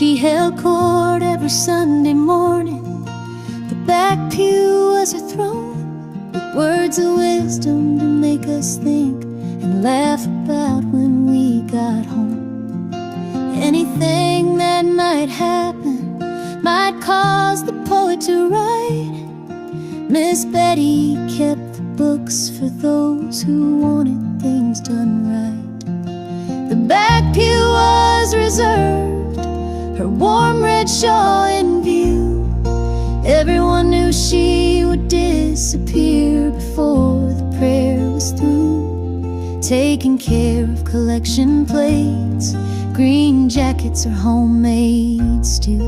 She held court every Sunday morning. The back pew was her throne, with words of wisdom to make us think and laugh about when we got home. Anything that might happen might cause the poet to write. Miss Betty kept the books for those who wanted things done right. The back pew was reserved, her warm red shawl in view. Everyone knew she would disappear before the prayer was through. Taking care of collection plates, green jackets, or homemade stew.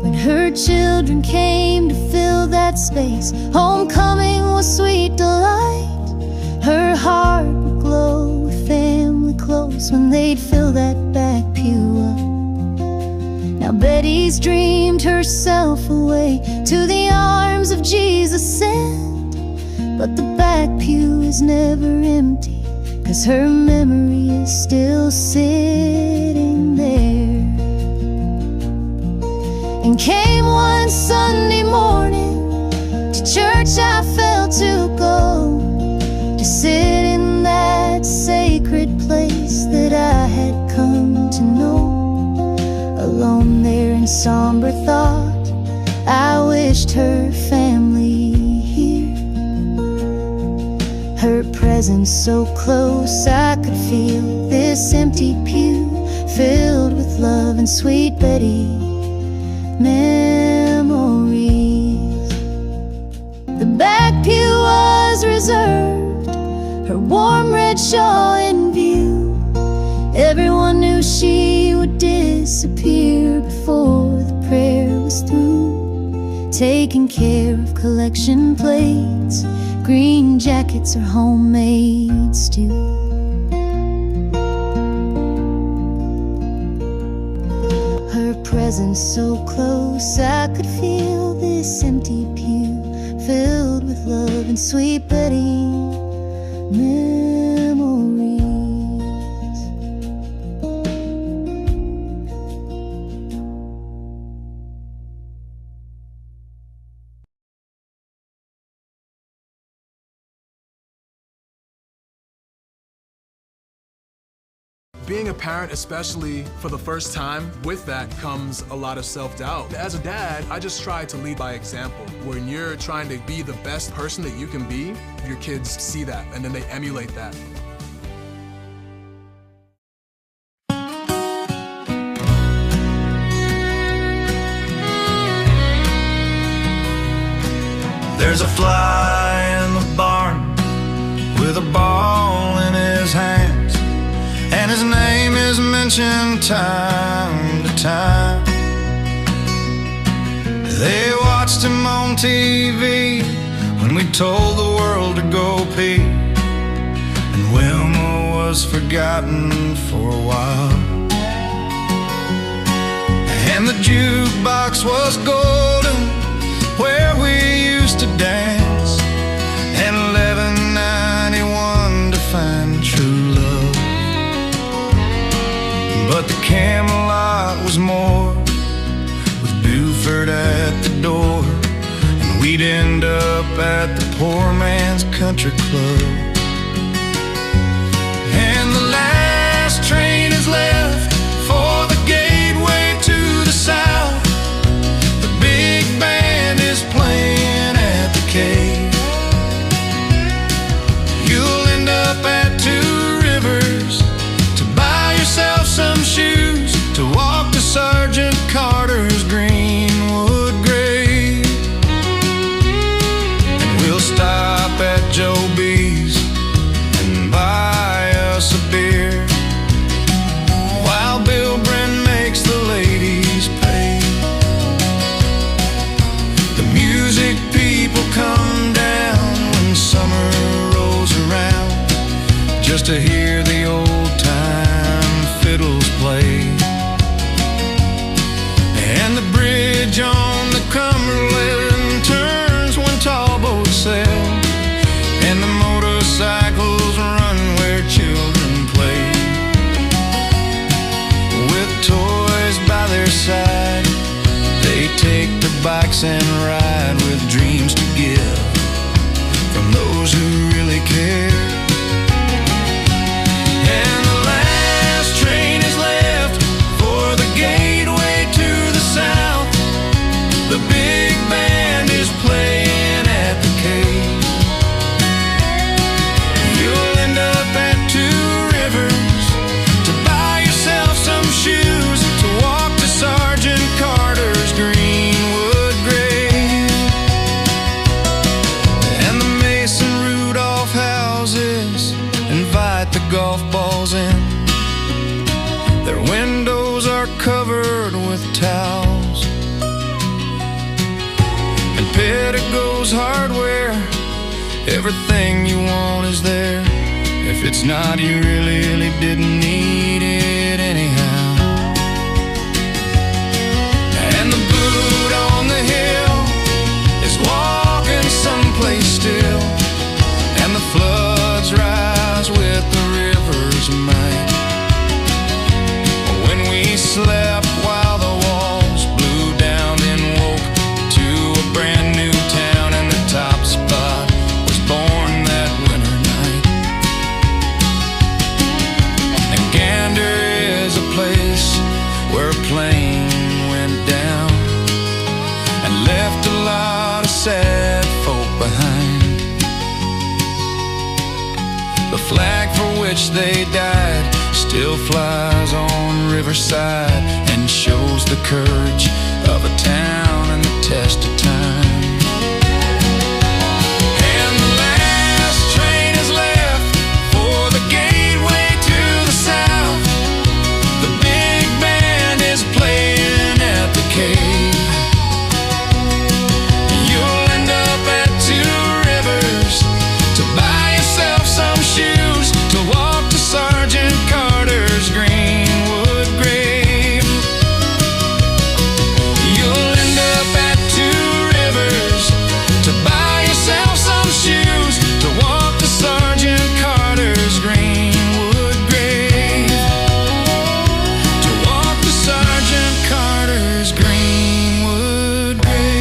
When her children came to fill that space, homecoming was sweet delight. Her heart would glow with family close when they'd fill that back pew up. Now Betty's dreamed herself away to the arms of Jesus sent, but the back pew is never empty, 'cause her memory is still sitting there. And came one Sunday morning, to church I felt to go, to sit in that sacred place that I had come to know. Alone there in somber thought, I wished her family here. Her presence so close, I could feel this empty pew filled with love and sweet Betty memories. The back pew was reserved, her warm red shawl in view. Everyone knew she would disappear before the prayer was through. Taking care of collection plates, green jackets, or homemade stew. Her presence so close, I could feel this empty pew filled with love and sweet Betty memories. Being a parent, especially for the first time, with that comes a lot of self-doubt. As a dad, I just try to lead by example. When you're trying to be the best person that you can be, your kids see that and then they emulate that. There's a fly in the barn with a ball in his hands, and his name is mentioned time to time. They watched him on TV when we told the world to go pee, and Wilma was forgotten for a while. And the jukebox was golden where we used to dance, and 11.91 to find true love. But the Camelot was more, with Buford at the door, and we'd end up at the poor man's country club. And the last train is left for the gateway to the south. The big band is playing at the cave. You'll end up at Two Rivers to buy yourself some shoes, to walk to Sergeant Carter's Greenwood grave. And we'll stop at Joe B's and buy us a beer, while Bill Bren makes the ladies pay. The music people come down when summer rolls around, just to hear the old time fiddles play. And the bridge on the Cumberland turns when tall boats sail, and the motorcycles run where children play. relax and ride with dreams to give from those who really care. And the last train is left for the gateway to the south. The big band is playing at the cave. You'll end up at Two Rivers to buy yourself some shoes to walk to Sergeant Carter's Greenwood grave. And the Mason Rudolph houses invite the golf balls in. Their windows are covered with towels. And Pettigo's Hardware, everything you want is there. If it's not, you really didn't need it anyhow. And the boot on the hill is walking someplace still. And the floods rise with the river's might. When we slept while the walls blew down, then woke to a brand new town, and the top spot was born that winter night. And Gander is a place where a plane went down and left a lot of sad folk behind. The flag for which they died still flies on Riverside and shows the courage of a town and the test of time. And the last train is left for the gateway to the south. The big band is playing at the cave. You'll end up at Two Rivers to buy yourself some shoes to walk to Sergeant Carter's Greenwood grave. You'll end up at Two Rivers to buy yourself some shoes to walk to Sergeant Carter's Greenwood grave. To walk to Sergeant Carter's Greenwood grave.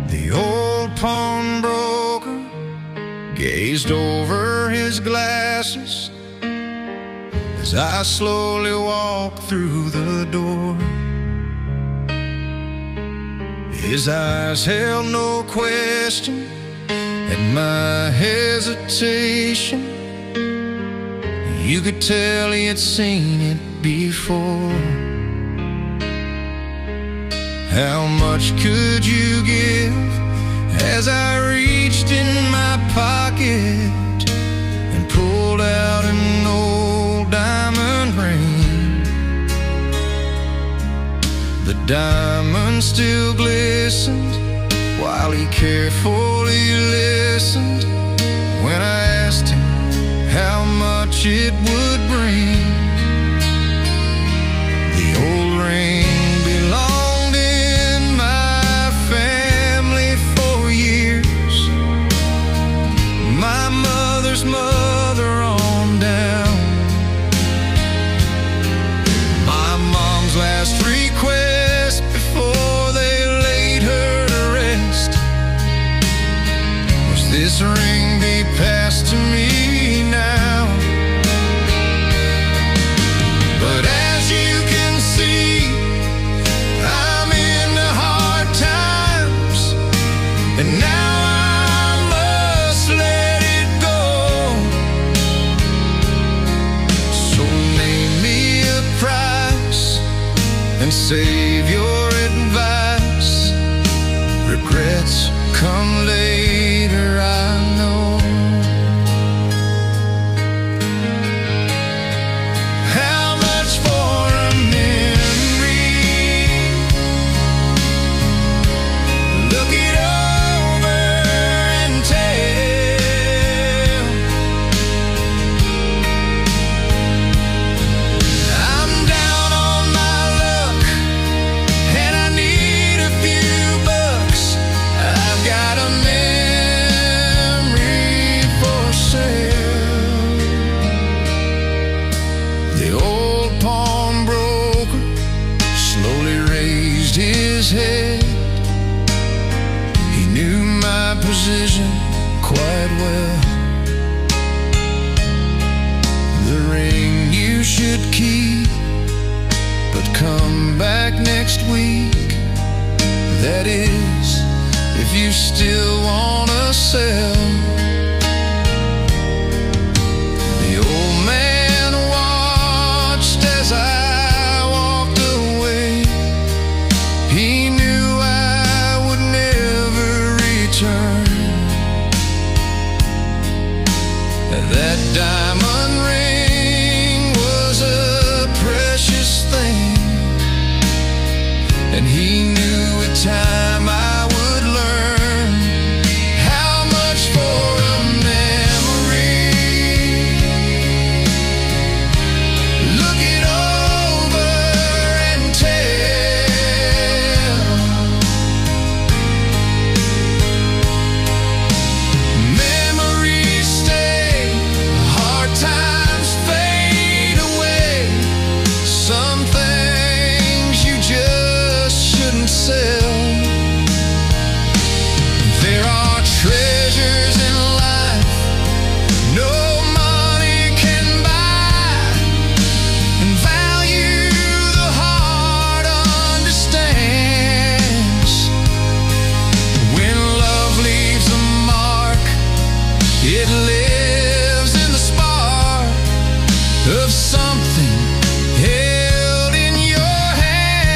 The old pawnbroker gazed over his glasses as I slowly walked through the door. His eyes held no question at my hesitation. You could tell he had seen it before. How much could you give? As I reached in my pocket and pulled out an old diamond ring. The diamond still glistened while he carefully listened when I asked him how much it would bring. The old ring belonged in my family for years. My mother's mother on down. My mom's last request before they laid her to rest was this ring be passed to me now. But as you can see, I'm in the hard times, and now I must let it go. So name me a price and save your advice. Regrets come later, I know. How much for a memory? Look it over still wanna sell. The old man watched as I walked away. He knew I would never return. That diamond ring was a precious thing, and he knew with time I would learn how much for a memory. Look it over and tell. Memories stay, hard times fade away. Some things you just shouldn't sell. There are treasures in life no money can buy, and value the heart understands. When love leaves a mark, it lives in the spark of something held in your hands.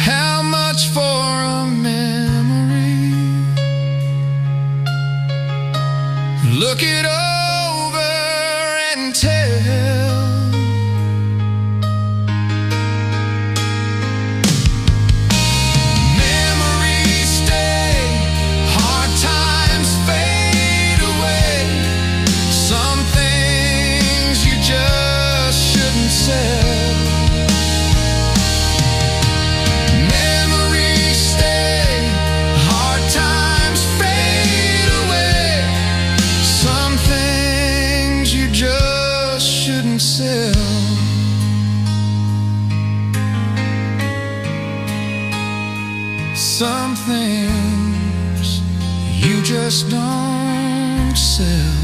How much for a memory? Look it over and tell. Memories stay, hard times fade away. Some things you just shouldn't sell. Memories stay, hard times fade away. Some things you just shouldn't sell. Some things you just don't sell.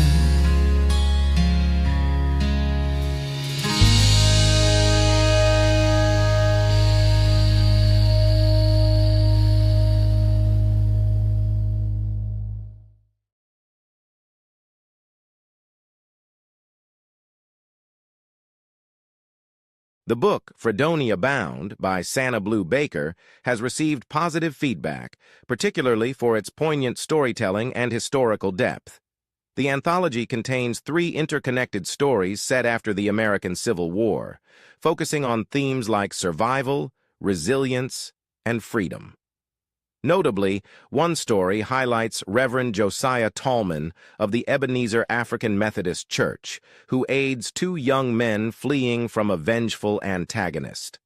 The book, Fredonia Bound, by SannaBlue Baker, has received positive feedback, particularly for its poignant storytelling and historical depth. The anthology contains 3 interconnected stories set after the American Civil War, focusing on themes like survival, resilience, and freedom. Notably, one story highlights Reverend Josiah Tallman of the Ebenezer African Methodist Church, who aids 2 young men fleeing from a vengeful antagonist.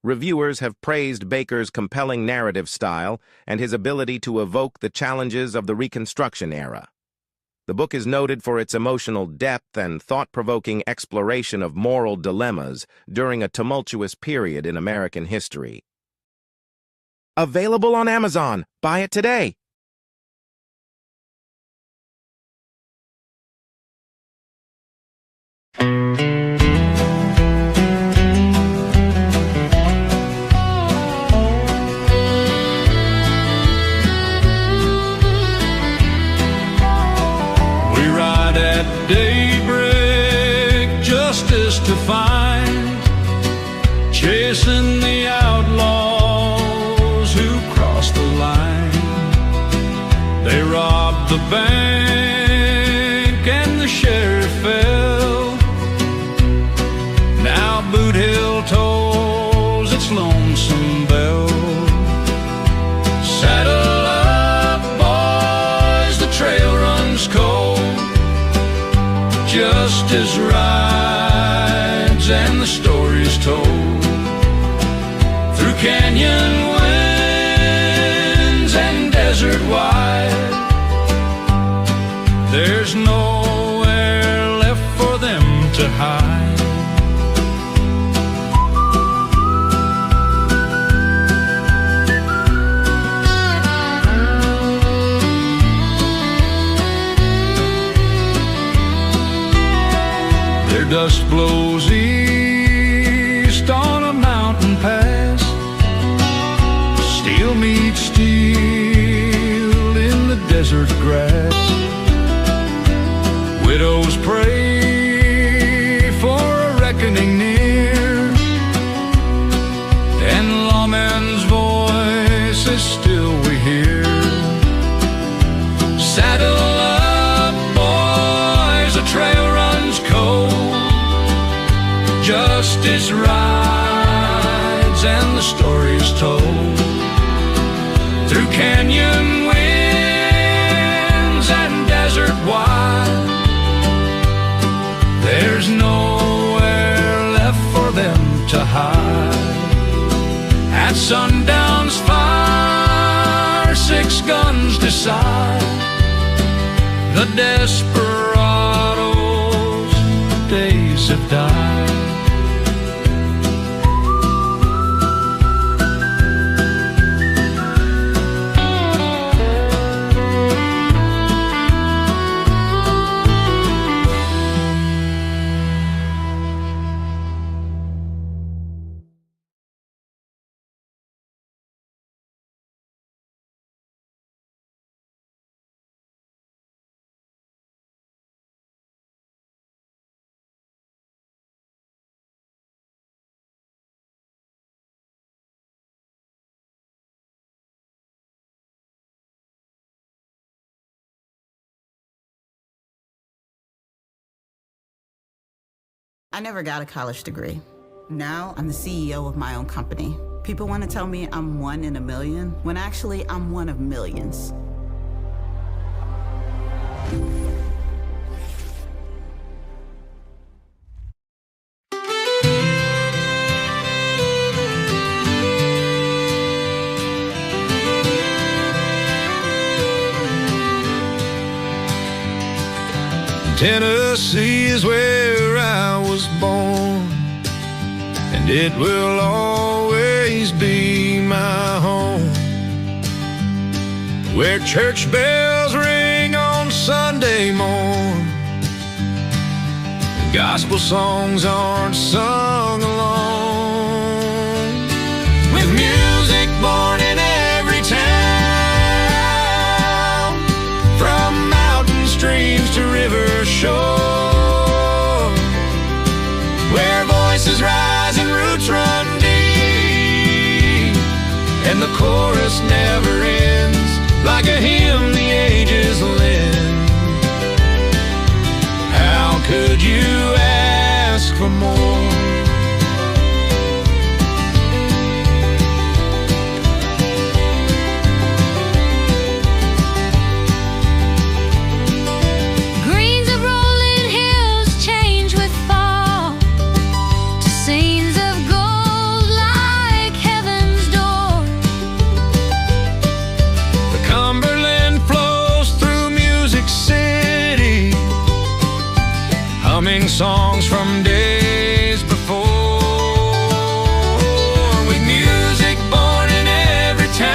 Reviewers have praised Baker's compelling narrative style and his ability to evoke the challenges of the Reconstruction era. The book is noted for its emotional depth and thought-provoking exploration of moral dilemmas during a tumultuous period in American history. Available on Amazon. Buy it today. We ride at daybreak, justice to find, chasing the outlaws who crossed the line. They robbed the bank and the sheriff fell. Now Boot Hill tolls its lonesome bell. Saddle up, boys, the trail runs cold. Justice rides and the story's told through canyon winds and desert wide. There's nowhere left for them to hide. Their dust blows east on a mountain pass. desert grass. Widows pray for a reckoning near, and lawmen's voices still we hear. Saddle up, boys, the trail runs cold. Justice rides and the story is told through canyon winds and desert wide. There's nowhere left for them to hide. At sundown's fire, 6 guns decide the desperados' days have died. I never got a college degree. Now I'm the CEO of my own company. People want to tell me I'm one in a million, when actually I'm one of millions. Tennessee is where I was born, and it will always be my home, where church bells ring on Sunday morn, and gospel songs aren't sung alone, with music born in every town, from mountain streams to river shore, where voices rise and roots run deep, and the chorus never ends, like a hymn the ages lend. How could you ask for more? Songs from days before, with music born in every town,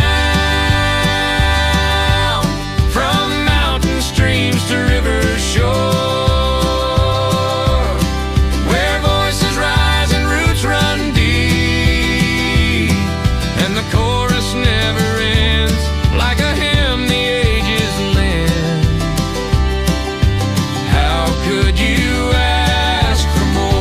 from mountain streams to river shore, where voices rise and roots run deep, and the chorus never ends, like a hymn the ages lend. How could you ask for more?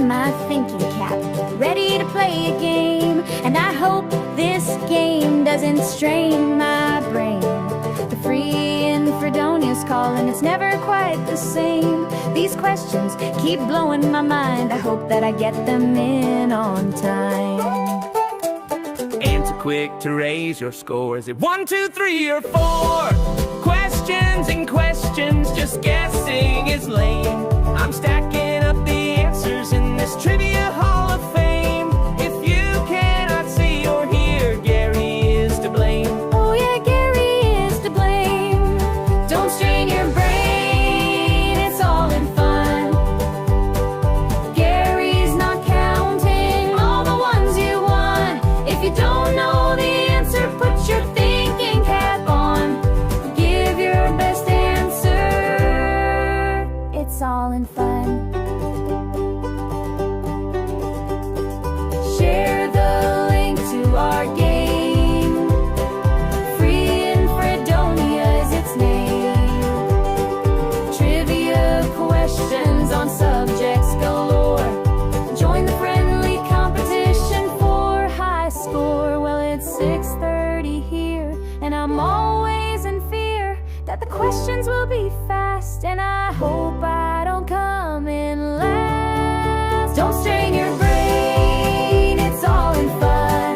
in my thinking cap, ready to play a game. And I hope this game doesn't strain my brain. The free in Fredonia's calling, it's never quite the same. These questions keep blowing my mind, I hope that I get them in on time. Answer quick to raise your score. Is it 1, 2, 3, or 4? Questions and questions, just guessing is lame. I'm stacking up the answers in this trivia hall of fame. If you cannot see or hear, Gary is to blame. Oh yeah, Gary is to blame. Don't strain your brain, it's all in fun. Gary's not counting all the ones you won. If you don't know the answer, put your thinking cap on. Give your best answer, it's all in fun. Share the link to our game. Free in Fredonia is its name. Trivia questions on subjects galore. Join the friendly competition for high score. Well, it's 6:30 here, and I'm always in fear that the questions will be fast, and I hope I don't come in last. Don't strain your brain, it's all in fun.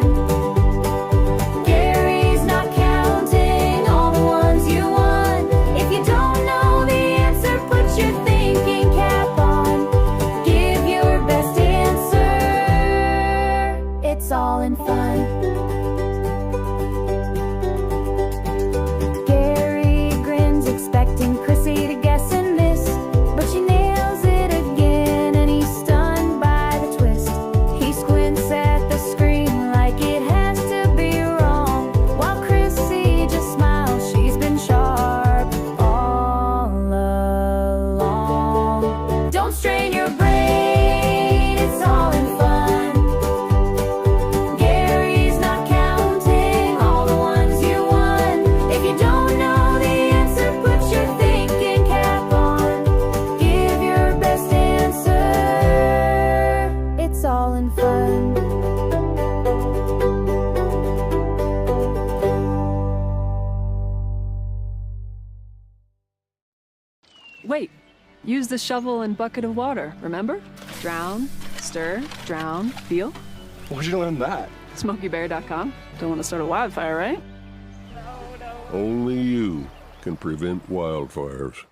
Gary's not counting all the ones you won. If you don't know the answer, put your thinking cap on. Give your best answer, it's all in fun. Gary grins, expecting Chrissy to guess and miss, but she nails it again, and he's stunned by the twist. He squints at the screen like it has to be wrong, while Chrissy just smiles, she's been sharp all along. Don't strain your brain, it's all in fun. Gary's not counting all the ones you won. If you don't know the answer, put your thinking cap on. Give your best answer, it's all in fun. Wait, use the shovel and bucket of water, remember? Drown, stir, drown, feel. Where'd you learn that? SmokeyBear.com. Don't want to start a wildfire, right? Only you can prevent wildfires.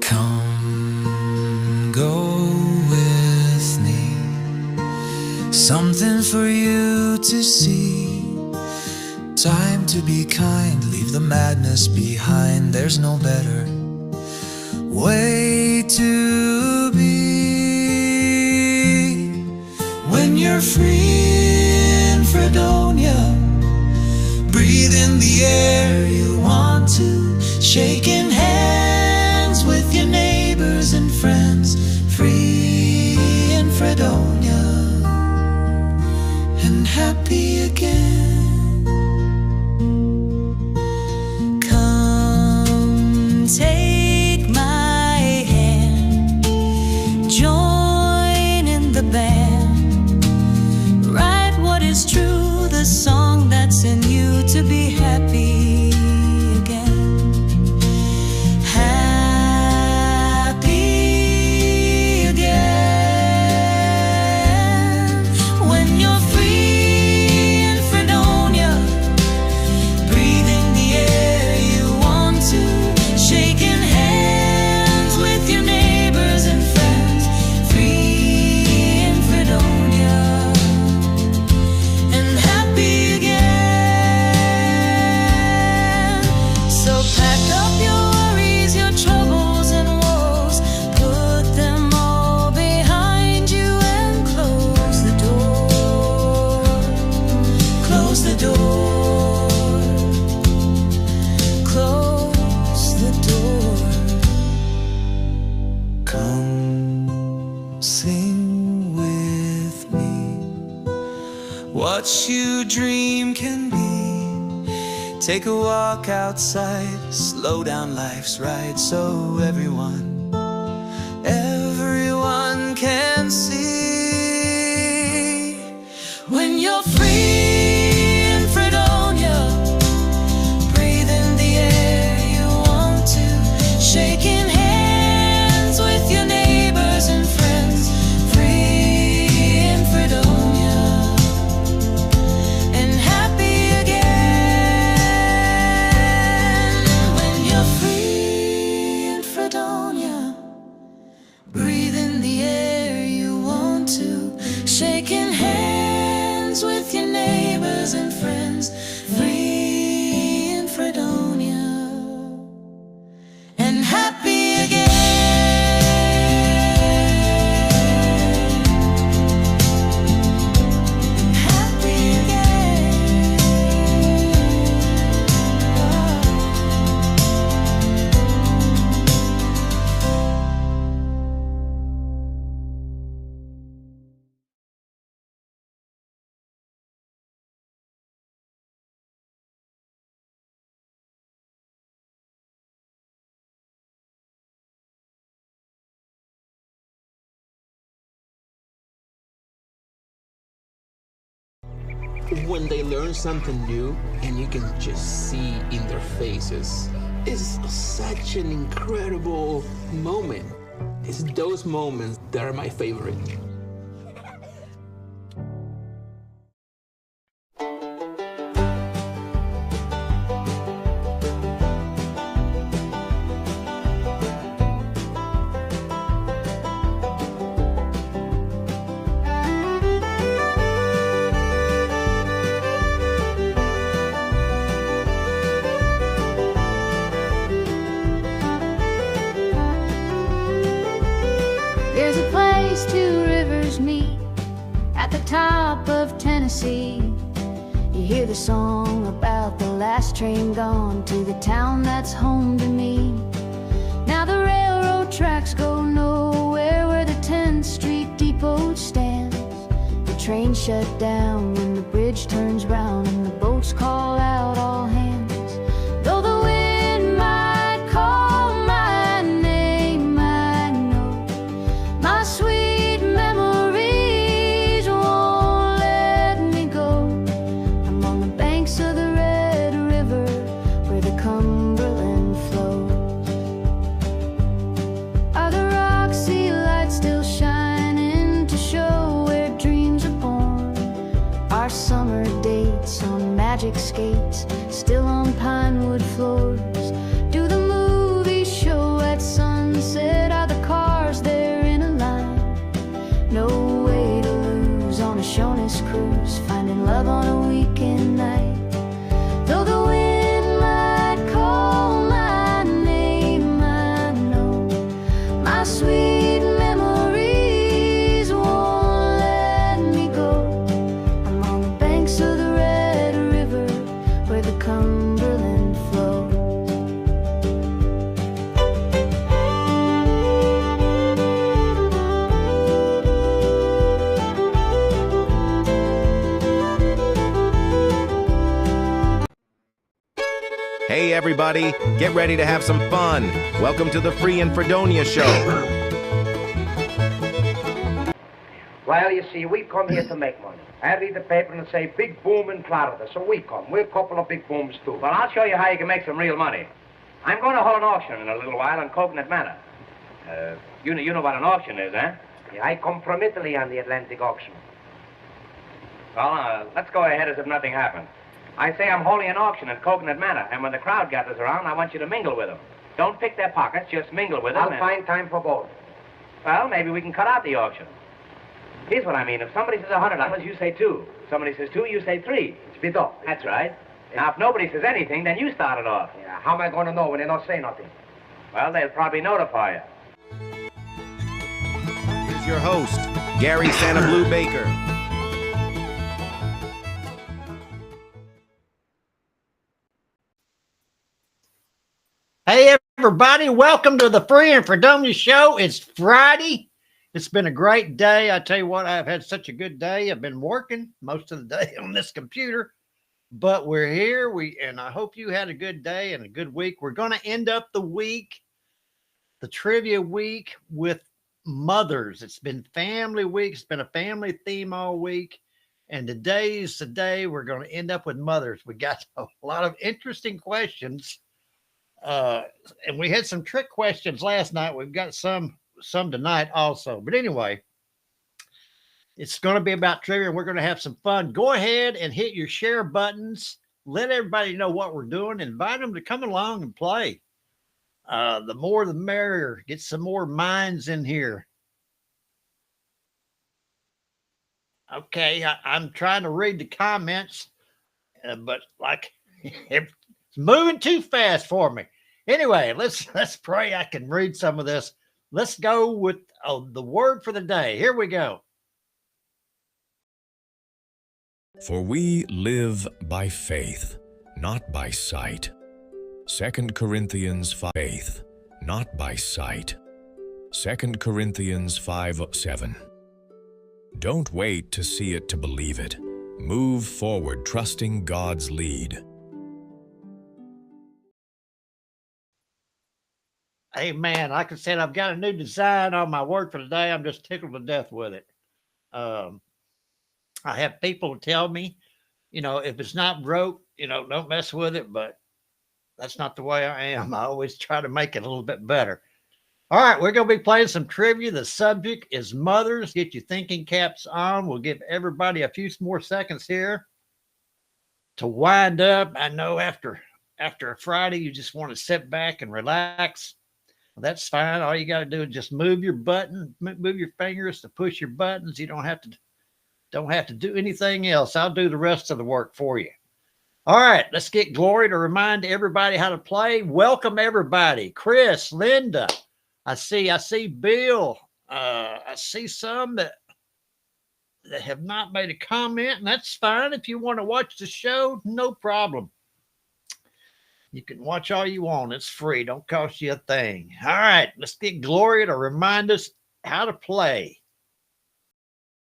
Come, go with me. Something for you to see. Time to be kind, leave the madness behind. There's no better way to be. When you're free in Fredonia, breathe in the air you want to, shaking hands with your neighbors and friends. Free in Fredonia and happy again. Come take my hand, join in the band, write what is true, the song that's in you, to be happy again. Happy again. When you're free in Fredonia, breathing the air you want to, shaking hands with your neighbors and friends. Free in Fredonia and happy again. So pack up your worries, your troubles and woes, put them all behind you and close the door. Close the door. Close the door. Come sing with me. What you dream can be. Take a walk outside, slow down life's ride so everyone can see. When you're free in Fredonia, breathing the air you want to, shaking hands with your neighbors and friends, free in Fredonia, and happy again. When you're free in Fredonia, breathing the air you want to, shaking hands with your neighbors and friends, free in Fredonia, and happy again. Happy again. When they learn something new and you can just see in their faces, it's such an incredible moment. It's those moments that are my favorite. There's a place two rivers meet at the top of Tennessee. You hear the song about the last train gone to the town that's home to me. Now the railroad tracks go nowhere where the 10th Street Depot stands. The train shut down when the bridge turns round and the boats call out all hands. Though the wind might call my name, I know my sweet memories won't let me go. I'm on the banks of the Red River where the Cumberland flows. Are the Roxy lights still shining to show where dreams are born? Our summer dates on magic skates still on pinewood floors? Do the movies show at sunset? Are the cars there in a line? No way to lose on a Shonis cruise, finding love on a weekend night. Though the wind might call my name, I know my sweet memories won't let me go. I'm on the banks of the Red River where the Cumberland flows. Hey everybody, get ready to have some fun. Welcome to the Free in Fredonia Show. Well, you see, we come here to make money. I read the paper and say big boom in Florida, so we come. We're a couple of big booms too. Well, I'll show you how you can make some real money. I'm going to hold an auction in a little while on Coconut Manor. You know what an auction is, eh? Yeah, I come from Italy on the Atlantic auction. Well, let's go ahead as if nothing happened. I say I'm holding an auction at Coconut Manor, and when the crowd gathers around, I want you to mingle with them. Don't pick their pockets, just mingle with them. I'll find time for both. Well, maybe we can cut out the auction. Here's what I mean. If somebody says $100, you say 2. If somebody says 2, you say 3. Split off. That's right. Now, if nobody says anything, then you start it off. Yeah, how am I going to know when they don't say nothing? Well, they'll probably notify you. Here's your host, Gary SannaBlue Baker. Hey, everybody. Welcome to the Free in Fredonia Show. It's Friday. It's been a great day. I tell you what, I've had such a good day. I've been working most of the day on this computer. but we're here. And I hope you had a good day and a good week. We're going to end up the week, the trivia week, with mothers. It's been family week. It's been a family theme all week. And today's the day we're going to end up with mothers. We got a lot of interesting questions. And we had some trick questions last night. We've got some tonight also. But anyway, it's going to be about trivia, and we're going to have some fun. Go ahead and hit your share buttons. Let everybody know what we're doing. Invite them to come along and play. The more the merrier. Get some more minds in here. Okay, I'm trying to read the comments, but like it's moving too fast for me. Anyway, let's pray I can read some of this. Let's go with the word for the day. Here we go. For we live by faith, not by sight. 2 Corinthians 5, faith, not by sight. 2 Corinthians 5:7. Don't wait to see it to believe it. Move forward, trusting God's lead. Amen. Like I said, I've got a new design on my word for the day. I'm just tickled to death with it. I have people tell me, if it's not broke, don't mess with it, but that's not the way I am. I always try to make it a little bit better. All right, we're going to be playing some trivia. The subject is mothers. Get your thinking caps on. We'll give everybody a few more seconds here to wind up. I know after a Friday, you just want to sit back and relax. Well, that's fine. All you got to do is just move your fingers to push your buttons. You don't have to do anything else. I'll do the rest of the work for you. All right, let's get Glory to remind everybody how to play. Welcome everybody. Chris, Linda, I see Bill. I see some that have not made a comment, and that's fine. If you want to watch the show, no problem. You can watch all you want. It's free. Don't cost you a thing. All right, let's get Gloria to remind us how to play.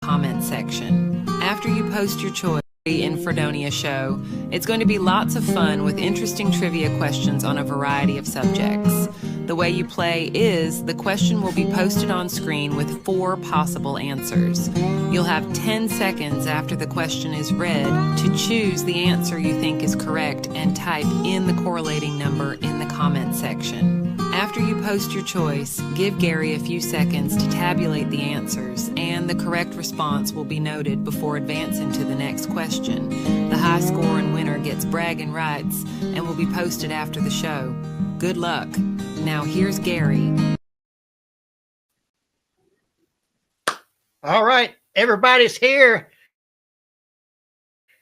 Comment section. After you post your choice in Fredonia Show, it's going to be lots of fun with interesting trivia questions on a variety of subjects. The way you play is the question will be posted on screen with 4 possible answers. You'll have 10 seconds after the question is read to choose the answer you think is correct and type in the correlating number in the comment section. After you post your choice, give Gary a few seconds to tabulate the answers, and the correct response will be noted before advancing to the next question. The high score and winner gets bragging rights and will be posted after the show. Good luck. Now here's Gary. All right, everybody's here.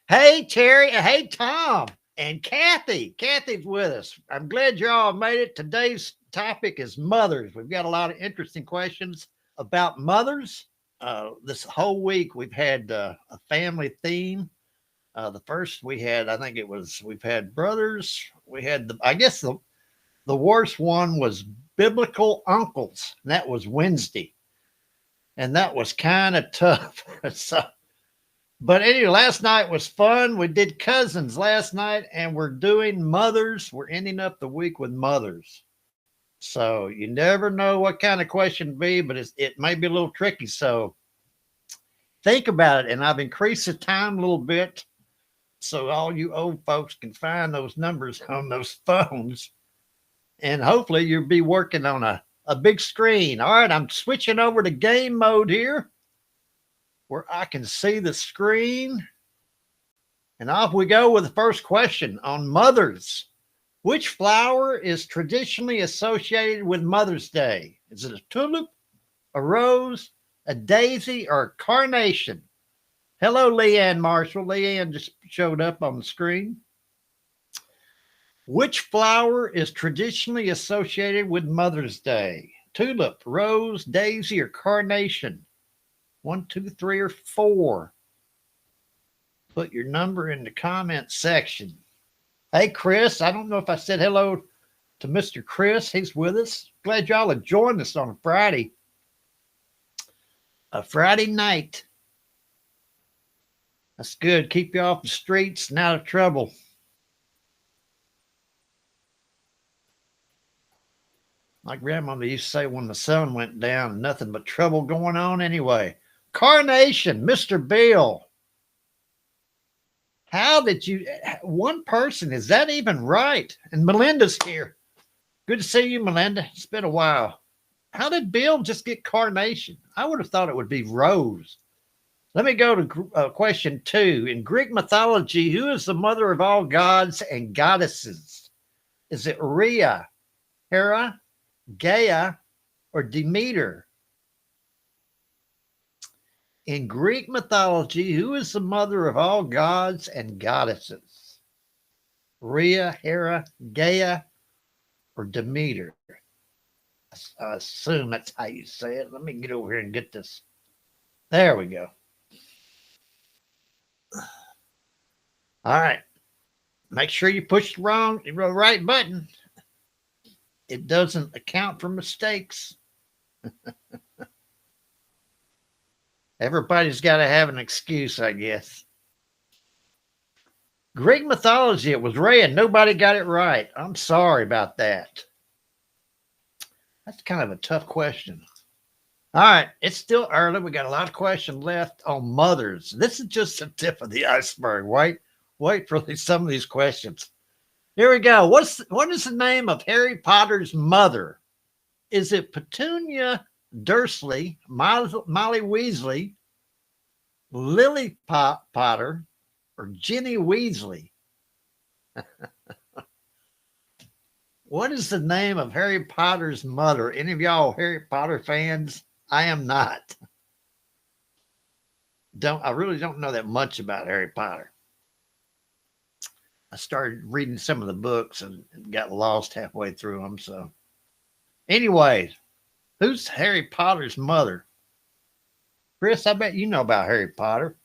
Hey, Terry. Hey, Tom. And Kathy. Kathy's with us. I'm glad you all made it. Today's topic is mothers. We've got a lot of interesting questions about mothers. This whole week we've had a family theme. The first we've had brothers. We had the worst one was biblical uncles. And that was Wednesday. And that was kind of tough. But anyway, last night was fun. We did cousins last night, and we're doing mothers. We're ending up the week with mothers. So you never know what kind of question to be, but it may be a little tricky. So think about it. And I've increased the time a little bit so all you old folks can find those numbers on those phones. And hopefully you'll be working on a big screen. All right, I'm switching over to game mode here, where I can see the screen. And off we go with the first question on mothers. Which flower is traditionally associated with Mother's Day? Is it a tulip, a rose, a daisy, or a carnation? Hello, Leanne Marshall. Leanne just showed up on the screen. Which flower is traditionally associated with Mother's Day? Tulip, rose, daisy, or carnation? 1, 2, 3, or 4. Put your number in the comment section. Hey, Chris, I don't know if I said hello to Mr. Chris. He's with us. Glad y'all have joined us on a Friday. A Friday night. That's good. Keep you off the streets and out of trouble. My grandmother used to say when the sun went down, nothing but trouble going on anyway. Carnation, Mr. Bill. How did you, one person, is that even right? And Melinda's here. Good to see you, Melinda. It's been a while. How did Bill just get carnation? I would have thought it would be rose. Let me go to question 2. In Greek mythology, who is the mother of all gods and goddesses? Is it Rhea, Hera, Gaia, or Demeter? In Greek mythology, who is the mother of all gods and goddesses? Rhea, Hera, Gaia, or Demeter? I assume that's how you say it. Let me get over here and get this. There we go. All right. Make sure you push the right button. It doesn't account for mistakes. Everybody's got to have an excuse, I guess. Greek mythology, it was Rhea. Nobody got it right. I'm sorry about that. That's kind of a tough question. All right, it's still early. We got a lot of questions left on mothers. This is just the tip of the iceberg. Wait for some of these questions. Here we go. What is the name of Harry Potter's mother? Is it Petunia Dursley, Molly Weasley, Lily Potter, or Ginny Weasley? What is the name of Harry Potter's mother? Any of y'all Harry Potter fans? I am not. I really don't know that much about Harry Potter. I started reading some of the books and got lost halfway through them. So anyway, who's Harry Potter's mother? Chris, I bet you know about Harry Potter.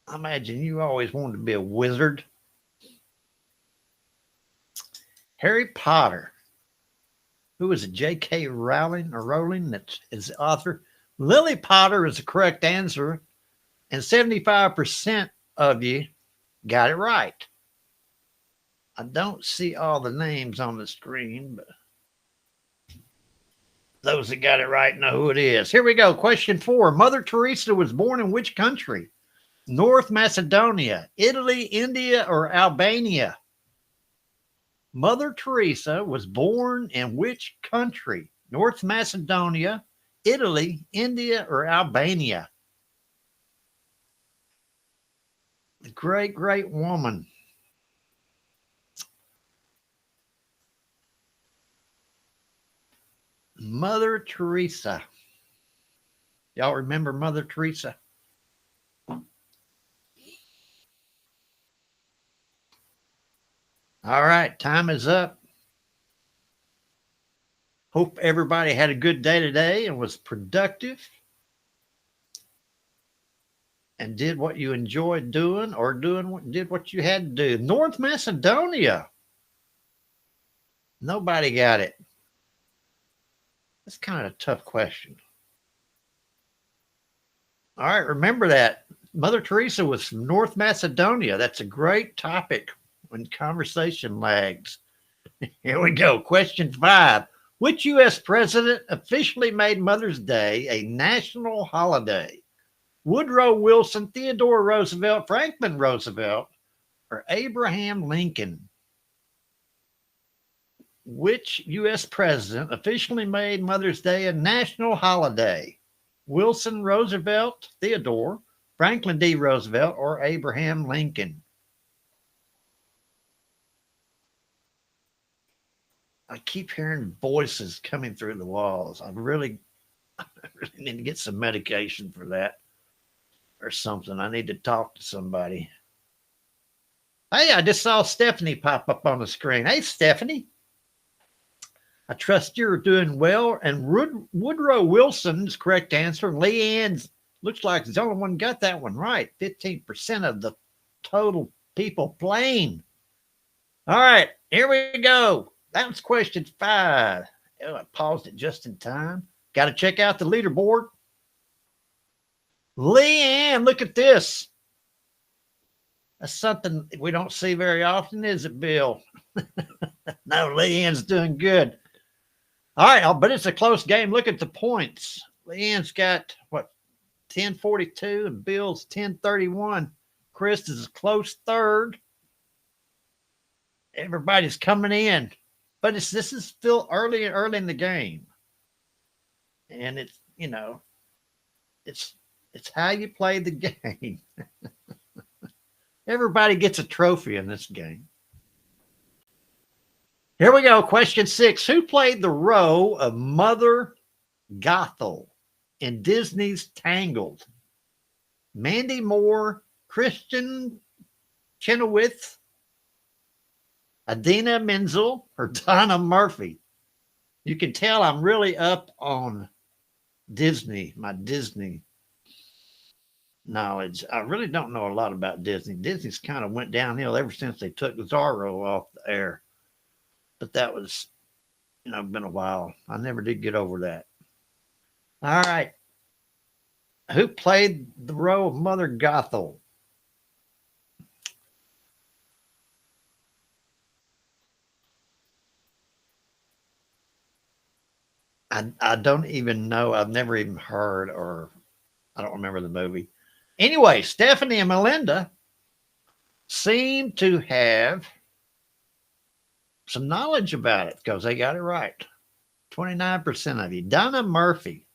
I imagine you always wanted to be a wizard. Harry Potter. Who is it? J.K. Rowling that is the author? Lily Potter is the correct answer, and 75% of you got it right. I don't see all the names on the screen, but those that got it right know who it is. Here we go. Question 4. Mother Teresa was born in which country? North Macedonia, Italy, India, or Albania? Mother Teresa was born in which country? North Macedonia, Italy, India, or Albania? The great, great woman. Mother Teresa. Y'all remember Mother Teresa? All right, time is up. Hope everybody had a good day today and was productive and did what you enjoyed doing or did what you had to do. North Macedonia. Nobody got it. That's kind of a tough question. All right, remember that. Mother Teresa was from North Macedonia. That's a great topic when conversation lags. Here we go. Question 5. Which U.S. president officially made Mother's Day a national holiday? Woodrow Wilson, Theodore Roosevelt, Franklin Roosevelt, or Abraham Lincoln? Which U.S. president officially made Mother's Day a national holiday? Wilson, Roosevelt, Theodore, Franklin D. Roosevelt, or Abraham Lincoln? I keep hearing voices coming through the walls. I really need to get some medication for that or something. I need to talk to somebody. Hey, I just saw Stephanie pop up on the screen. Hey, Stephanie. I trust you're doing well. And Woodrow Wilson's correct answer. Leanne's looks like the only one got that one right. 15% of the total people playing. All right, here we go. That was question 5. Oh, I paused it just in time. Got to check out the leaderboard. Leanne, look at this. That's something we don't see very often, is it, Bill? No, Leanne's doing good. All right, but it's a close game. Look at the points. Leanne's got, what, 1042, and Bill's 1031. Chris is a close third. Everybody's coming in. But this is still early in the game. And it's, you know, it's how you play the game. Everybody gets a trophy in this game. Here we go. Question 6. Who played the role of Mother Gothel in Disney's Tangled? Mandy Moore, Kristen Chenoweth, Idina Menzel, or Donna Murphy? You can tell I'm really up on Disney, my Disney knowledge. I really don't know a lot about Disney. Disney's kind of went downhill ever since they took Zorro off the air. But that was, you know, been a while. I never did get over that. All right. Who played the role of Mother Gothel? I don't even know. I've never even heard, or I don't remember the movie. Anyway, Stephanie and Melinda seem to have some knowledge about it because they got it right. 29% of you. Donna Murphy.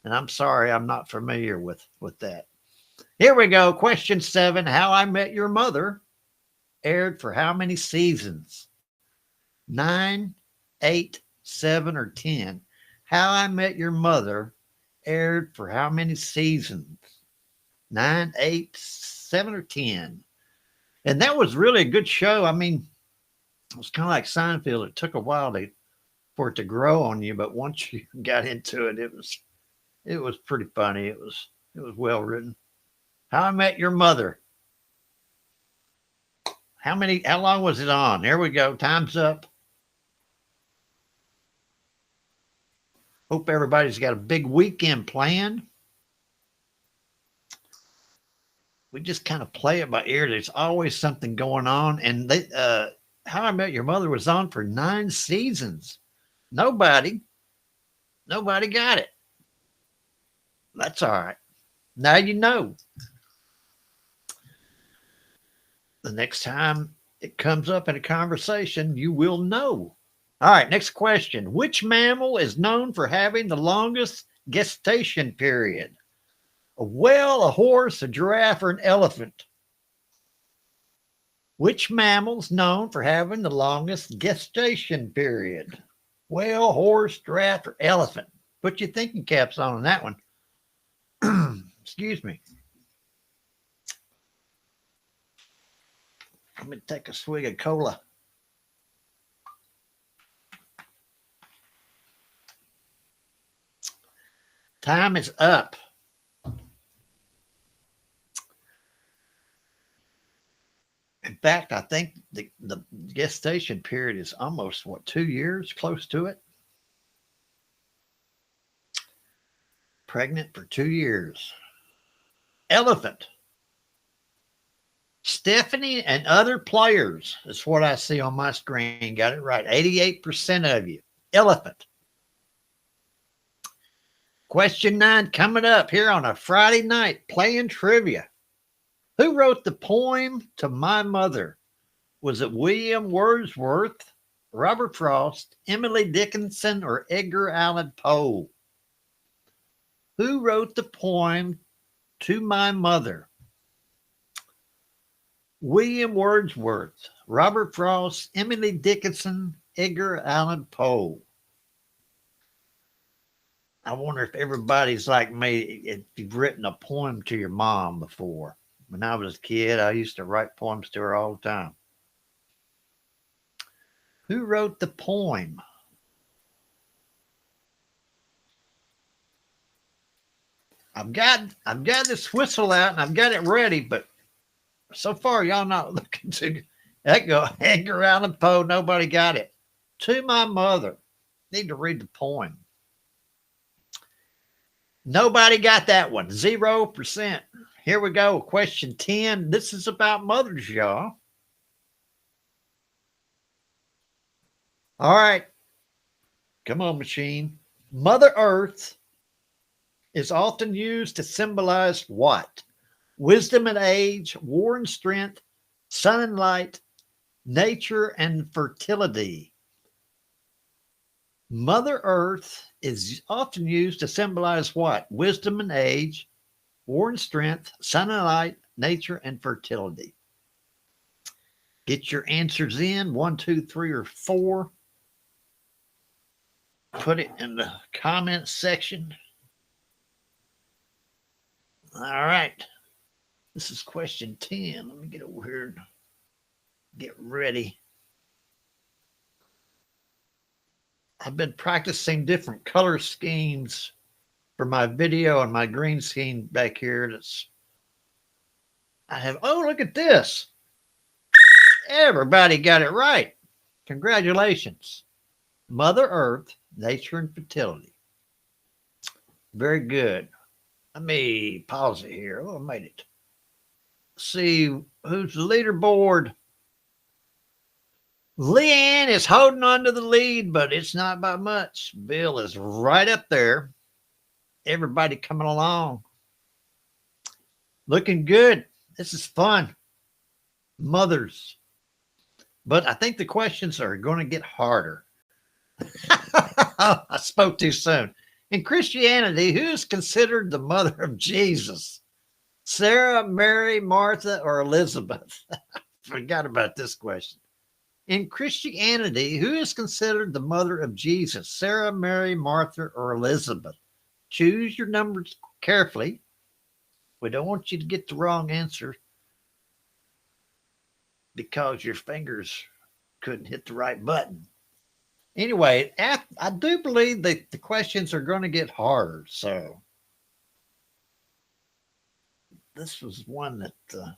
And I'm sorry, I'm not familiar with that. Here we go. Question 7. How I Met Your Mother aired for how many seasons? 9, 8, 7, or 10. How I Met Your Mother aired for how many seasons? 9, 8, 7, or 10. And that was really a good show. I mean, it was kind of like Seinfeld. It took a while for it to grow on you, but once you got into it, it was pretty funny. It was well written. How I Met Your Mother. How long was it on? There we go. Time's up. Hope everybody's got a big weekend planned. We just kind of play it by ear. There's always something going on. And How I Met Your Mother was on for 9 seasons. Nobody got it. That's all right. Now you know. The next time it comes up in a conversation, you will know. All right, next question. Which mammal is known for having the longest gestation period? A whale, a horse, a giraffe, or an elephant? Which mammal is known for having the longest gestation period? Whale, horse, giraffe, or elephant? Put your thinking caps on that one. Excuse me. Let me take a swig of cola. Time is up. In fact, I think the gestation period is almost, 2 years, close to it. Pregnant for 2 years. Elephant. Stephanie and other players, that's what I see on my screen. Got it right. 88% of you. Elephant. Question 9 coming up here on a Friday night playing trivia. Who wrote the poem To My Mother? Was it William Wordsworth, Robert Frost, Emily Dickinson, or Edgar Allan Poe? Who wrote the poem To My Mother? William Wordsworth, Robert Frost, Emily Dickinson, Edgar Allan Poe. I wonder if everybody's like me, if you've written a poem to your mom before. When I was a kid, I used to write poems to her all the time. Who wrote the poem? I've got this whistle out and I've got it ready, but so far y'all not looking to Edgar Allan Poe. Nobody got it. To My Mother. Need to read the poem. Nobody got that one. 0%. Here we go. Question 10. This is about mothers, y'all. All right. Come on, machine. Mother Earth is often used to symbolize what? Wisdom and age, war and strength, sun and light, nature and fertility. Mother Earth is often used to symbolize what? Wisdom and age, war and strength, sun and light, nature and fertility. Get your answers in, 1, 2, 3, or 4. Put it in the comments section. All right. This is question 10. Let me get over here and get ready. I've been practicing different color schemes for my video and my green screen back here. Oh, look at this. Everybody got it right. Congratulations. Mother Earth, nature and fertility. Very good. Let me pause it here. Oh, I made it. See who's the leaderboard. Leanne is holding on to the lead, but it's not by much. Bill is right up there. Everybody coming along. Looking good. This is fun. Mothers. But I think the questions are going to get harder. I spoke too soon. In Christianity, who is considered the mother of Jesus? Sarah, Mary, Martha, or Elizabeth? Forgot about this question. In Christianity, who is considered the mother of Jesus? Sarah, Mary, Martha, or Elizabeth? Choose your numbers carefully. We don't want you to get the wrong answer because your fingers couldn't hit the right button. Anyway, I do believe that the questions are going to get harder. So this was one that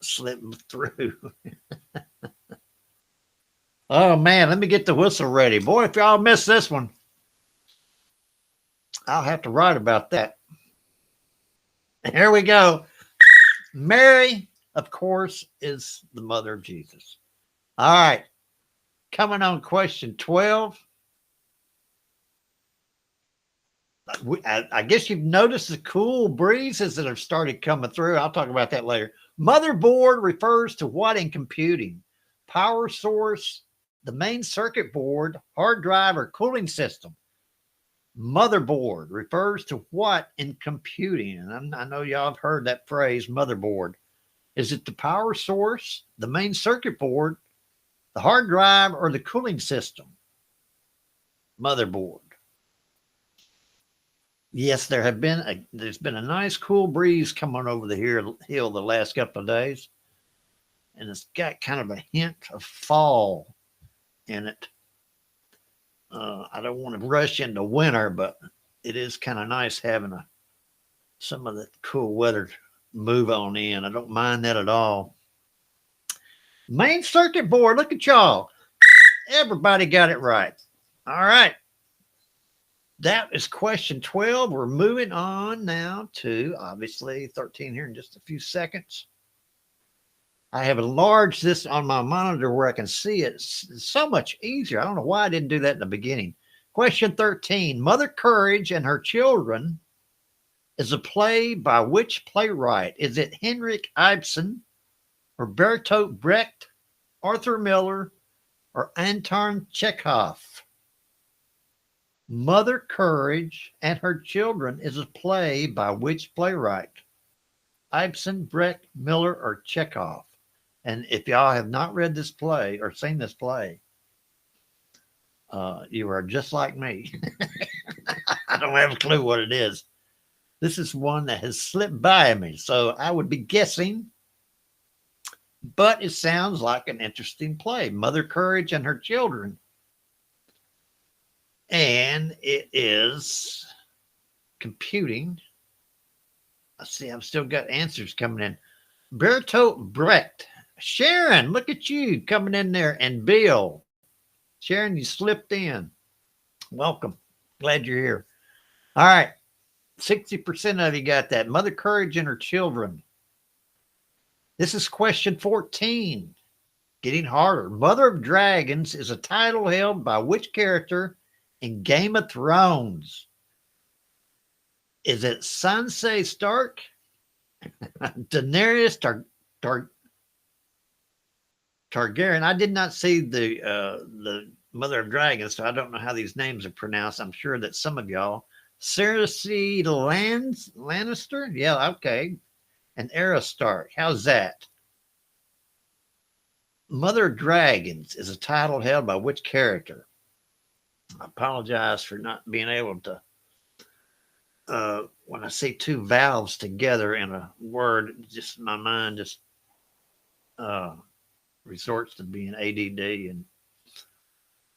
slipped through. Oh, man, let me get the whistle ready. Boy, if y'all miss this one, I'll have to write about that. Here we go. Mary, of course, is the mother of Jesus. All right. Coming on question 12. I guess you've noticed the cool breezes that have started coming through. I'll talk about that later. Motherboard refers to what in computing? Power source, the main circuit board, hard drive, or cooling system. Motherboard refers to what in computing? And I know y'all have heard that phrase, motherboard. Is it the power source, the main circuit board, the hard drive, or the cooling system? Motherboard. Yes, there's been a nice cool breeze coming over the hill the last couple of days. And it's got kind of a hint of fall in it. I don't want to rush into winter, but it is kind of nice having some of the cool weather move on in. I don't mind that at all. Main circuit board, look at y'all. Everybody got it right. All right. That is question 12. We're moving on now to, obviously, 13 here in just a few seconds. I have enlarged this on my monitor where I can see it. It's so much easier. I don't know why I didn't do that in the beginning. Question 13. Mother Courage and Her Children is a play by which playwright? Is it Henrik Ibsen, or Bertolt Brecht, Arthur Miller, or Anton Chekhov? Mother Courage and Her Children is a play by which playwright? Ibsen, Brecht, Miller, or Chekhov? And if y'all have not read this play or seen this play, you are just like me. I don't have a clue what it is. This is one that has slipped by me, so I would be guessing. But it sounds like an interesting play. Mother Courage and Her Children. And it is computing. Let's see, I've still got answers coming in. Bertolt Brecht. Sharon, look at you coming in there. And Bill. Sharon, you slipped in. Welcome. Glad you're here. All right. 60% of you got that. Mother Courage and her children. This is question 14. Getting harder. Mother of Dragons is a title held by which character in Game of Thrones? Is it Sansa Stark? Daenerys Targaryen? I did not see the Mother of Dragons, so I don't know how these names are pronounced. I'm sure that some of y'all. Cersei Lannister? Yeah, okay. And Arya Stark. How's that? Mother of Dragons is a title held by which character? I apologize for not being able to. When I see two vowels together in a word, just my mind just resorts to being ADD and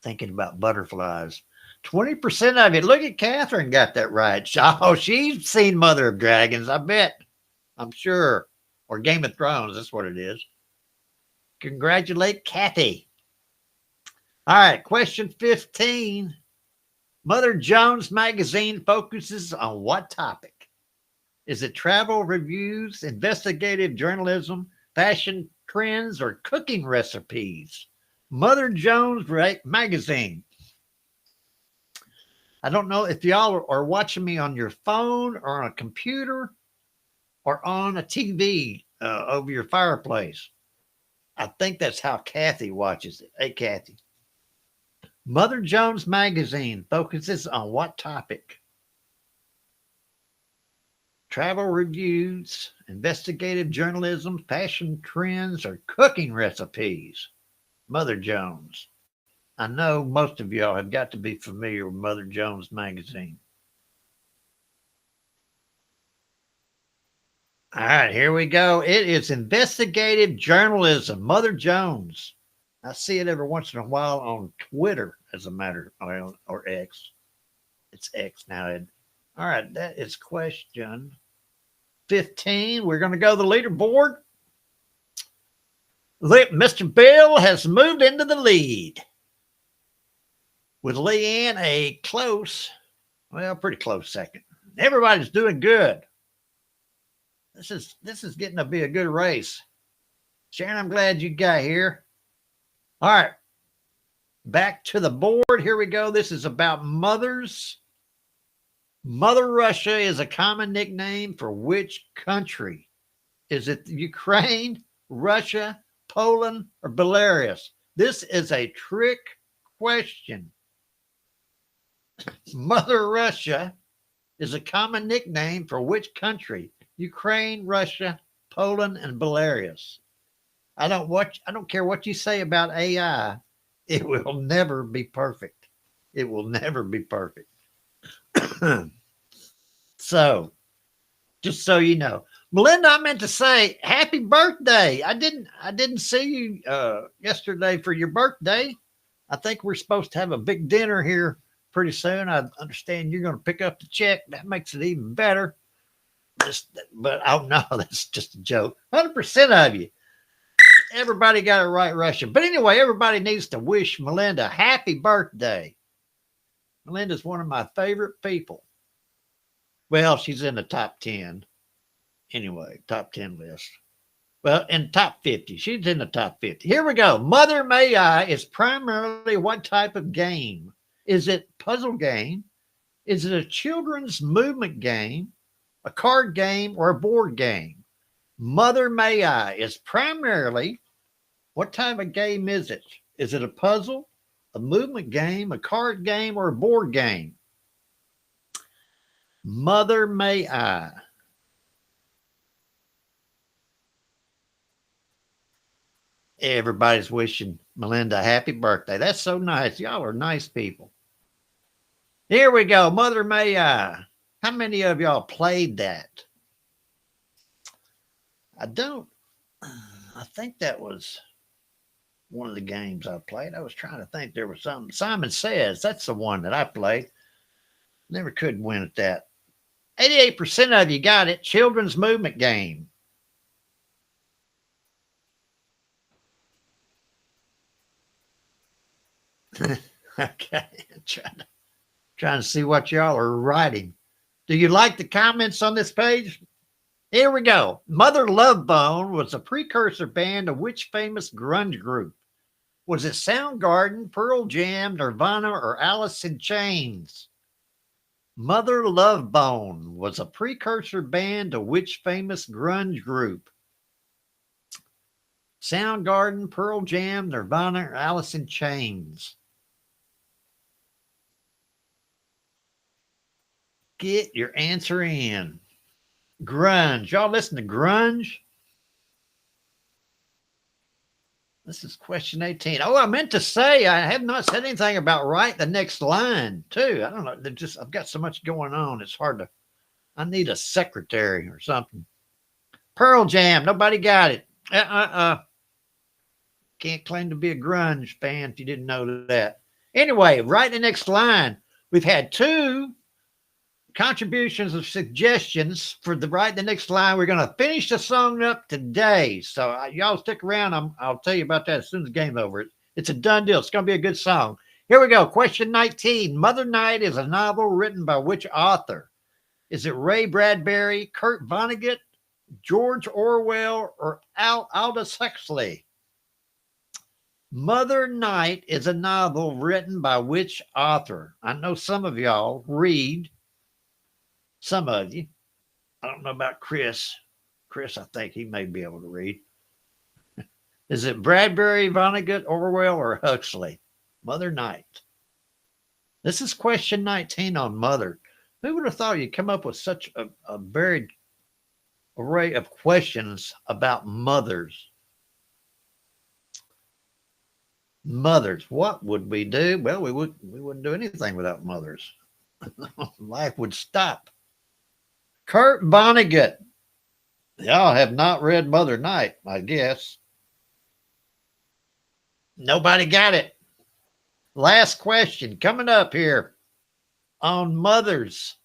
thinking about butterflies. 20% of you. Look at Catherine got that right. Oh, she's seen Mother of Dragons, I bet. I'm sure. Or Game of Thrones, that's what it is. Congratulate Kathy. All right, question 15. Mother Jones magazine focuses on what topic? Is it travel reviews, investigative journalism, fashion trends, or cooking recipes? Mother Jones magazine. I don't know if y'all are watching me on your phone or on a computer or on a TV over your fireplace. I think that's how Kathy watches it. Hey, Kathy. Mother Jones magazine focuses on what topic? Travel reviews, investigative journalism, fashion trends, or cooking recipes? Mother Jones. I know most of y'all have got to be familiar with Mother Jones magazine. All right, here we go. It is investigative journalism. Mother Jones. I see it every once in a while on Twitter, as a matter of, or X. It's X now. All right, that is question 15. We're going to go to the leaderboard. Mr. Bill has moved into the lead, with Leanne a close, well, pretty close second. Everybody's doing good. This is getting to be a good race. Sharon, I'm glad you got here. All right. Back to the board. Here we go. This is about mothers. Mother Russia is a common nickname for which country? Is it Ukraine, Russia, Poland, or Belarus? This is a trick question. Mother Russia is a common nickname for which country? Ukraine, Russia, Poland, and Belarus. I don't care what you say about AI. It will never be perfect. It will never be perfect. So, just so you know, Melinda, I meant to say happy birthday. I didn't see you yesterday for your birthday. I think we're supposed to have a big dinner here pretty soon. I understand you're going to pick up the check. That makes it even better. But oh no, that's just a joke. 100% of you. Everybody got it right, Russia. But anyway, everybody needs to wish Melinda a happy birthday. Melinda's one of my favorite people. Well, she's in the top 10. Anyway, top 10 list. Well, in top 50. She's in the top 50. Here we go. Mother May I is primarily what type of game? Is it puzzle game? Is it a children's movement game, a card game, or a board game? Mother May I is primarily, what type of game is it? Is it a puzzle, a movement game, a card game, or a board game? Mother May I. Everybody's wishing Melinda a happy birthday. That's so nice. Y'all are nice people. Here we go. Mother May I. How many of y'all played that? I think that was one of the games I played. I was trying to think there was something. Simon Says, that's the one that I played. Never could win at that. 88% of you got it. Children's movement game. Okay. Trying to see what y'all are writing. Do you like the comments on this page? Here we go. Mother Love Bone was a precursor band of which famous grunge group? Was it Soundgarden, Pearl Jam, Nirvana, or Alice in Chains? Mother Love Bone was a precursor band of which famous grunge group? Soundgarden, Pearl Jam, Nirvana, or Alice in Chains? Get your answer in. Grunge. Y'all listen to grunge? This is question 18. Oh, I meant to say I have not said anything about write the next line, too. I don't know. I've got so much going on. It's hard to. I need a secretary or something. Pearl Jam. Nobody got it. Can't claim to be a grunge fan if you didn't know that. Anyway, write the next line. We've had 2 contributions of suggestions for the right the next line. We're going to finish the song up today, so y'all stick around. I'll tell you about that as soon as the game's over. It's a done deal. It's going to be a good song. Here we go. Question 19. Mother Night is a novel written by which author? Is it Ray Bradbury, Kurt Vonnegut, George Orwell, or Aldous Huxley? Mother Night is a novel written by which author? I know some of y'all read. Some of you. I don't know about Chris. Chris, I think he may be able to read. Is it Bradbury, Vonnegut, Orwell, or Huxley? Mother Night. This is question 19 on Mother. Who would have thought you'd come up with such a varied array of questions about mothers? Mothers. What would we do? Well, we wouldn't do anything without mothers. Life would stop. Kurt Vonnegut. Y'all have not read Mother Night, I guess. Nobody got it. Last question coming up here on mothers.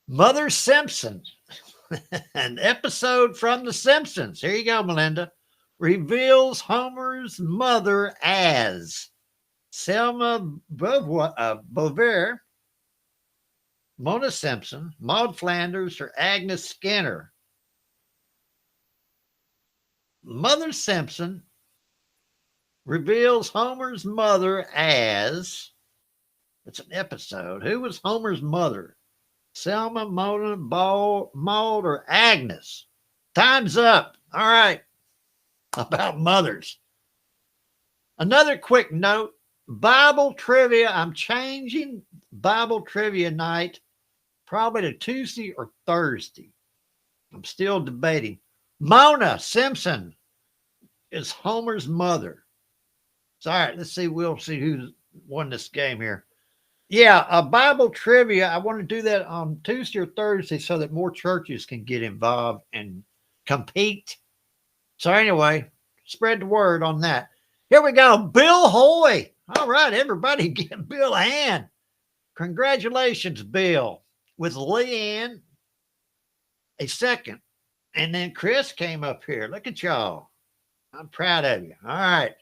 Mother Simpson, an episode from The Simpsons. Here you go, Melinda. Reveals Homer's mother as Selma Beauvoir, Mona Simpson, Maud Flanders, or Agnes Skinner. Mother Simpson reveals Homer's mother as, it's an episode. Who was Homer's mother? Selma, Mona, Maud, or Agnes? Time's up. All right. About mothers. Another quick note. Bible trivia. I'm changing Bible trivia night probably to Tuesday or Thursday. I'm still debating. Mona Simpson is Homer's mother. So, all right, let's see. We'll see who's won this game here. Yeah, a Bible trivia. I want to do that on Tuesday or Thursday so that more churches can get involved and compete. So anyway, spread the word on that. Here we go. Bill Hoy. All right, everybody give Bill a hand. Congratulations, Bill. With Leanne, a second. And then Chris came up here. Look at y'all. I'm proud of you. All right.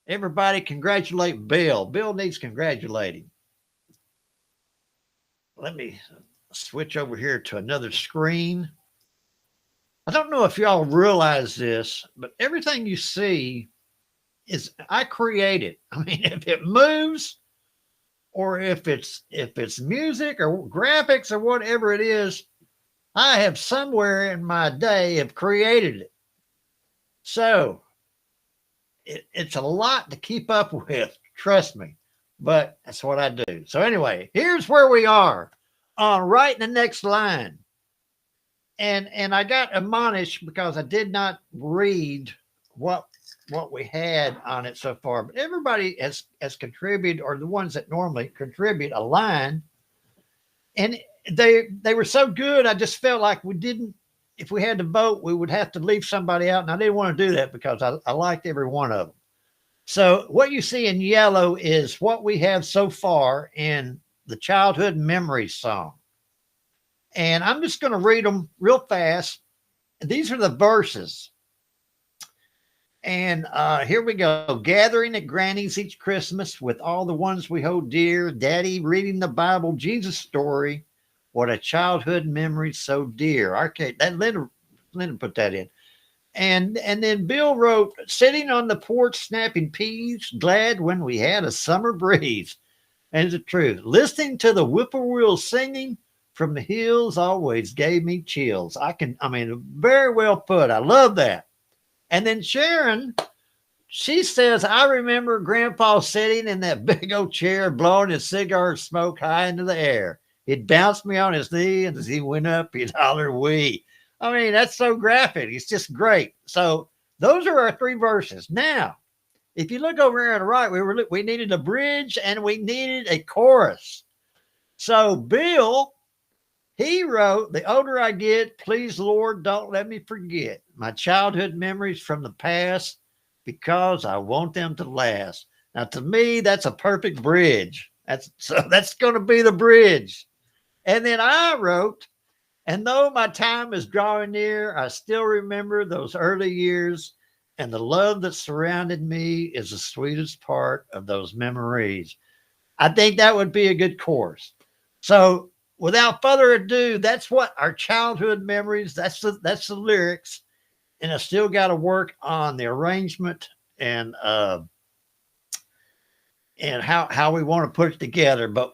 Everybody congratulate Bill. Bill needs congratulating. Let me switch over here to another screen. I don't know if y'all realize this, but everything you see is I created. I mean, if it moves or if it's music or graphics or whatever it is, I have somewhere in my day have created it. So it's a lot to keep up with, trust me, but that's what I do. So anyway, here's where we are on writing the next line. And I got admonished because I did not read what we had on it so far. But everybody has contributed, or the ones that normally contribute a line. And they were so good, I just felt like we didn't, if we had to vote, we would have to leave somebody out. And I didn't want to do that because I liked every one of them. So what you see in yellow is what we have so far in the Childhood Memories song. And I'm just going to read them real fast. These are the verses. And here we go. Gathering at Granny's each Christmas with all the ones we hold dear. Daddy reading the Bible, Jesus story. What a childhood memory so dear. Okay, that Linda put that in. And then Bill wrote, sitting on the porch snapping peas, glad when we had a summer breeze. And it's the truth. Listening to the whippoorwill singing from the hills always gave me chills. Very well put. I love that. And then Sharon, she says, I remember Grandpa sitting in that big old chair, blowing his cigar smoke high into the air. He'd bounce me on his knee, and as he went up, he'd holler, wee. I mean, that's so graphic. It's just great. So those are our 3 verses. Now, if you look over here on the right, we needed a bridge and we needed a chorus. So Bill, he wrote, the older I get, please, Lord, don't let me forget my childhood memories from the past because I want them to last. Now, to me, that's a perfect bridge. That's going to be the bridge. And then I wrote, and though my time is drawing near, I still remember those early years, and the love that surrounded me is the sweetest part of those memories. I think that would be a good chorus. So without further ado, that's what our childhood memories, that's the lyrics. And I still got to work on the arrangement and how we want to put it together. But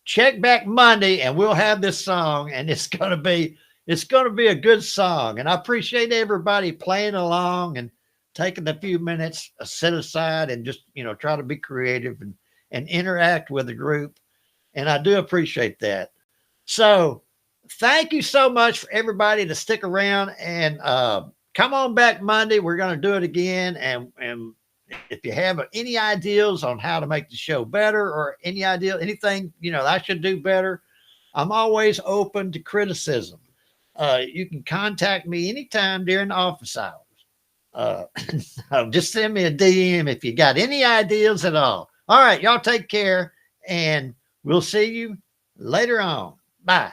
check back Monday and we'll have this song, and it's going to be a good song. And I appreciate everybody playing along and taking a few minutes set aside and just, try to be creative and interact with the group. And I do appreciate that. So thank you so much for everybody to stick around and come on back Monday. We're going to do it again. And if you have any ideas on how to make the show better or anything, I should do better, I'm always open to criticism. You can contact me anytime during office hours. Just send me a DM if you got any ideas at all. All right, y'all take care, and we'll see you later on. Bye.